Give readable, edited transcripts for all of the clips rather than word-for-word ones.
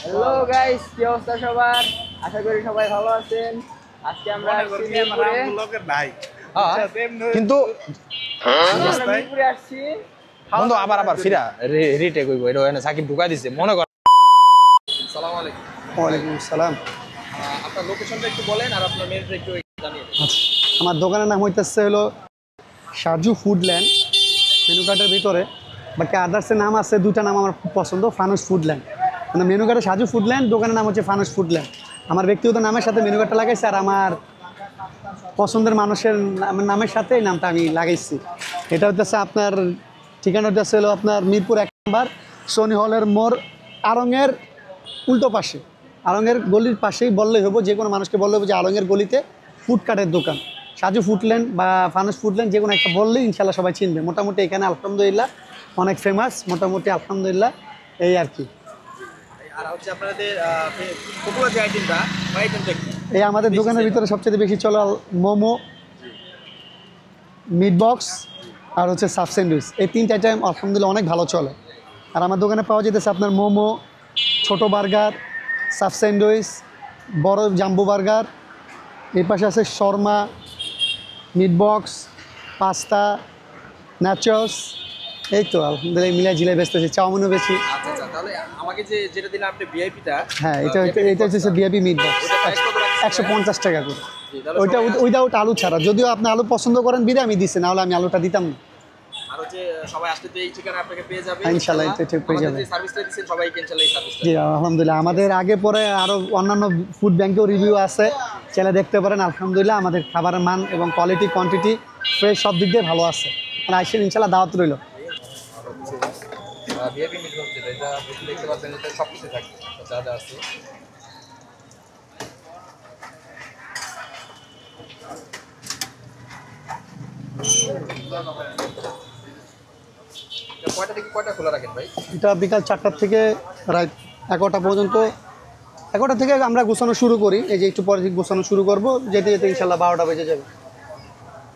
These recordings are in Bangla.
হ্যালো গাইস, কি অবস্থা সবার? আশা করি সবাই ভালো আছেন। আজকে আমরা কিন্তু মিরপুরে আসছি। বন্ধু আবার ফিরা রিটেক হইব, এটা হয় না, সাকিব ঢুকাই দিছে মনে কর। আসসালামু আলাইকুম। ওয়ালাইকুম আসসালাম। আপনার লোকেশনটা একটু বলেন আর আপনার মেনুটা একটু জানিয়ে দিন। আচ্ছা, আমার দোকানের নাম হইতেছে হলো সাজু ফুডল্যান্ড মেনু কার্ডের ভিতরে। বাকি আদার্সের নাম আছে, দুটা নাম আমার খুব পছন্দ, ফানুস ফুডল্যান্ড। মানে মেনু কার্ডে সাজু ফুডল্যান্ড, দোকানের নাম হচ্ছে ফানুস ফুডল্যান্ড। আমার ব্যক্তিগত নামের সাথে মেনু কার্ডটা লাগাইছি, আর আমার পছন্দের মানুষের নামের সাথে এই নামটা আমি লাগাইছি। এটা হচ্ছে আপনার ঠিকানাটা হলো আপনার মিরপুর 1 নম্বর সোনি হলের মোড়, আড়ংয়ের উল্টো পাশে, আড়ংয়ের গলির পাশেই বললেই হবো, যে কোনো মানুষকে বললে হবে যে আড়ংয়ের গলিতে ফুডকার্টের দোকান সাজু ফুডল্যান্ড বা ফানুস ফুডল্যান্ড, যে কোনো একটা বললেই ইনশাল্লাহ সবাই চিনবে। মোটামুটি এখানে আলহামদুলিল্লাহ অনেক ফেমাস, মোটামুটি আলহামদুলিল্লাহ এই আর কি। আর হচ্ছে আপনাদের পপুলার যে আইটেমটা কি? এই আমাদের দোকানের ভিতরে সবচেয়ে বেশি চলে মোমো, মিট বক্স আর হচ্ছে সাব স্যান্ডউইচ। এই তিনটা আইটেম আলহামদুলিল্লাহ অনেক ভালো চলে। আর আমার দোকানে পাওয়া যেতেছে আপনার মোমো, ছোটো বার্গার, সাব স্যান্ডউইচ, বড় জাম্বো বার্গার, এর পাশে আছে Sharma, meat box, pasta, nachos. এই তো আলহামদুলিল্লাহ মিলাই জিলাই বেচতেছি, চাউমিনও বেশি। আচ্ছা, তাহলে আমাকে যেটা দিলেন আপনি ভিআইপিটা, হ্যাঁ, এটা হচ্ছে ভিআইপি মিট বক্স, 150 টাকা করে। ওইটা উইদাউট আলু ছাড়া। যদিও আপনি আলু পছন্দ করেন বিধে আমি দিচ্ছি, নাহলে আমি আলুটা দিতাম না। আর হচ্ছে সবাই আসলে তো এই ঠিকানা আপনাকে পেয়ে যাবে ইনশাআল্লাহ, এটা ঠিক পেয়ে যাবে। যে সার্ভিসটা দিচ্ছেন সবাইকে ইনশাআল্লাহ এই সার্ভিসটা। জি আলহামদুলিল্লাহ, আমাদের আগে পরে আরও অন্যান্য ফুড ব্যাংকেও রিভিউ আছে, চাইলে দেখতে পারেন। আলহামদুলিল্লাহ আমাদের খাবারের মান এবং কোয়ালিটি, কোয়ান্টিটি, ফ্রেশ সব দিক দিয়ে ভালো আছে। মানে আসেন ইনশাআল্লাহ, দাওয়াত রইল। ভিআইপি মিট হচ্ছে এটা দেখতে পাচ্ছেন, এটা সব কিছু থাকে যা যা আছে। কয়টা থেকে কয়টা খোলা রাখেন ভাই? এটা বিকাল 4টা থেকে রাত 11টা পর্যন্ত। 11টা থেকে আমরা গোছানো শুরু করি, এই যে একটু পরে থেকে গোছানো শুরু করবো, যেতে যেতে ইনশাআল্লাহ 12টা বেজে যাবে।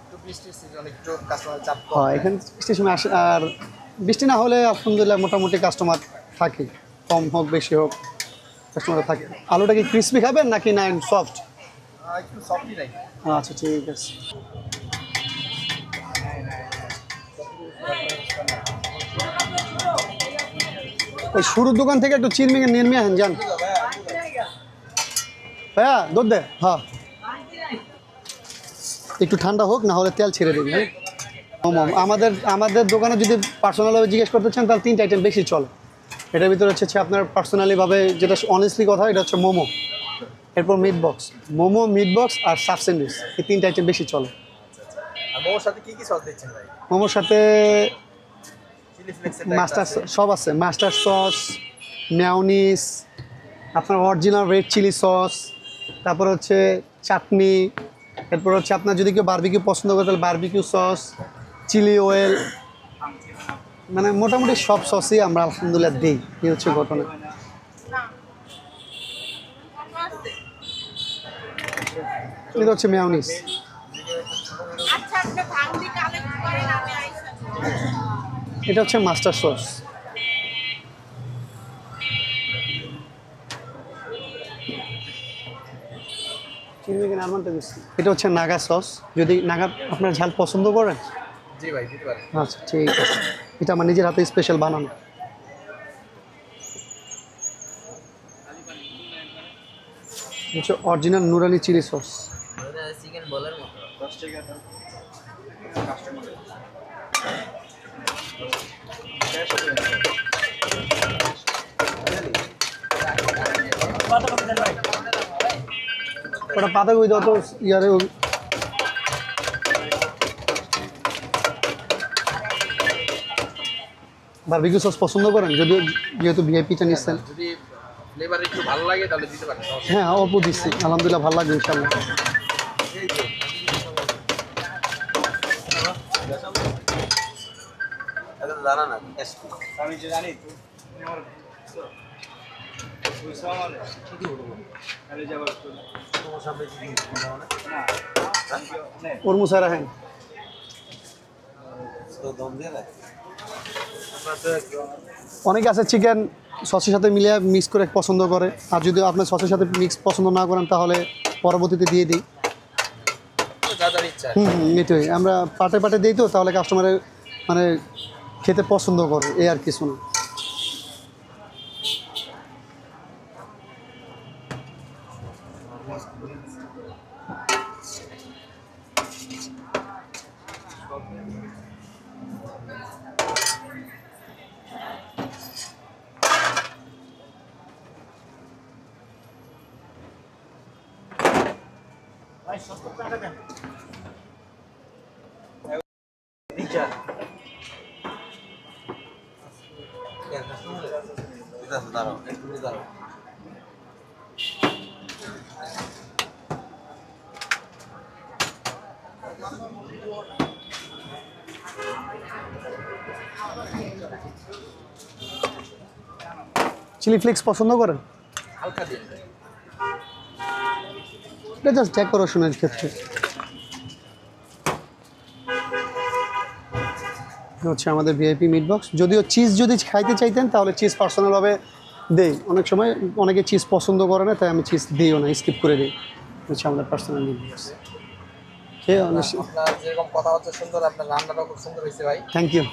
একটু বৃষ্টির সিজন, একটু কাস্টমার চাপ কম। হ্যাঁ, এখানে বৃষ্টির সময় আসে, আর বৃষ্টি না হলে আলহামদুলিল্লাহ মোটামুটি কাস্টমার থাকে, কম হোক বেশি হোক কাস্টমার থাকে। আলুটা কি ক্রিসপি খাবেন নাকি না সফট? একটু সফটই নাই। আচ্ছা ঠিক আছে। ওই শুরুর দোকান থেকে একটু চিরমিঙে নিয়ে আহেন যান ভাইয়া, দুধ দে। হ্যাঁ, একটু ঠান্ডা হোক, না হলে তেল ছেড়ে দিবি। হ্যাঁ, আমাদের দোকানে যদি পার্সোনালভাবে জিজ্ঞেস করতে চান তাহলে 3টা আইটেম বেশি চলে। এটার ভিতরে হচ্ছে আপনার পার্সোনালিভাবে যেটা অনেস্টলি কথা, এটা হচ্ছে মোমো, এরপর meat box, momo, meat box আর সাব স্যান্ডউইচ, এই 3টা আইটেম বেশি চলে। আর মোর সাথে কি কি সস দিচ্ছেন ভাই? মোমোর সাথে চিলি ফ্লেক্স মাস্টার সব আছে, মাস্টার সস, মেয়োনিজ, আপনার অরিজিনাল রেড চিলি সস, তারপর হচ্ছে চাটনি, এরপর হচ্ছে আপনার যদি কেউ বারবিকিউ পছন্দ করে তাহলে বারবিকিউ সস, চিলি অয়েল, মানে মোটামুটি সব সসই আমরা আলহামদুলিল্লাহ দিই। এই হচ্ছে ঘটনা। এটা হচ্ছে মেয়োনিজ। এটা হচ্ছে মাস্টার সস। এটা হচ্ছে নাগা সস, যদি নাগা আপনার ঝাল পছন্দ করেন। জি ভাই, দিতে পারেন। আচ্ছা ঠিক আছে, এটা আমার নিজের হাতে স্পেশাল বানানো। হচ্ছে অরিজিনাল নুরানি চিলি সস। চিকেন বলার মতো 10 টাকা দাম। ওটা পাতা কই দাও তো ইয়ারে। বারবিকিউ সস পছন্দ করেন? যদিও যেহেতু ভিআইপিটা নিচ্ছেন, যদি ফ্লেভার একটু ভালো লাগে তাহলে দিতে পারেন। হ্যাঁ অল্প দিচ্ছি, আলহামদুলিল্লাহ ভালো লাগবে ইনশাআল্লাহ। জানা না আমি যে জানি ওর মুসারা হ্যাঁ তো দম দিয়ে অনেকে আছে চিকেন সসের সাথে মিলিয়ে মিক্স করে পছন্দ করে, আর যদি আপনার সসের সাথে মিক্স পছন্দ না করেন তাহলে পরবর্তীতে দিয়ে দিই। এটাই আমরা পাটে পাটে দিই, তো তাহলে কাস্টমারে মানে খেতে পছন্দ করে, এই আর কিছু না। চিলি ফ্লেক্স পছন্দ করেন? হালকা দিন। এটা জাস্ট ডেকোরেশনের ক্ষেত্রে। হচ্ছে আমাদের ভিআইপি মিট বক্স। যদিও চিজ যদি খাইতে চাইতেন তাহলে চিজ পার্সোনালভাবে দেই, অনেক সময় অনেকে চিজ পছন্দ করে না, তাই আমি চিজ দিইও না, স্কিপ করে দিই। হচ্ছে আমাদের পার্সোনাল মিট বক্স। আপনার যেরকম কথাবার্তা সুন্দর, আপনার রান্নাটাও খুব সুন্দর হয়েছে ভাই। Thank you.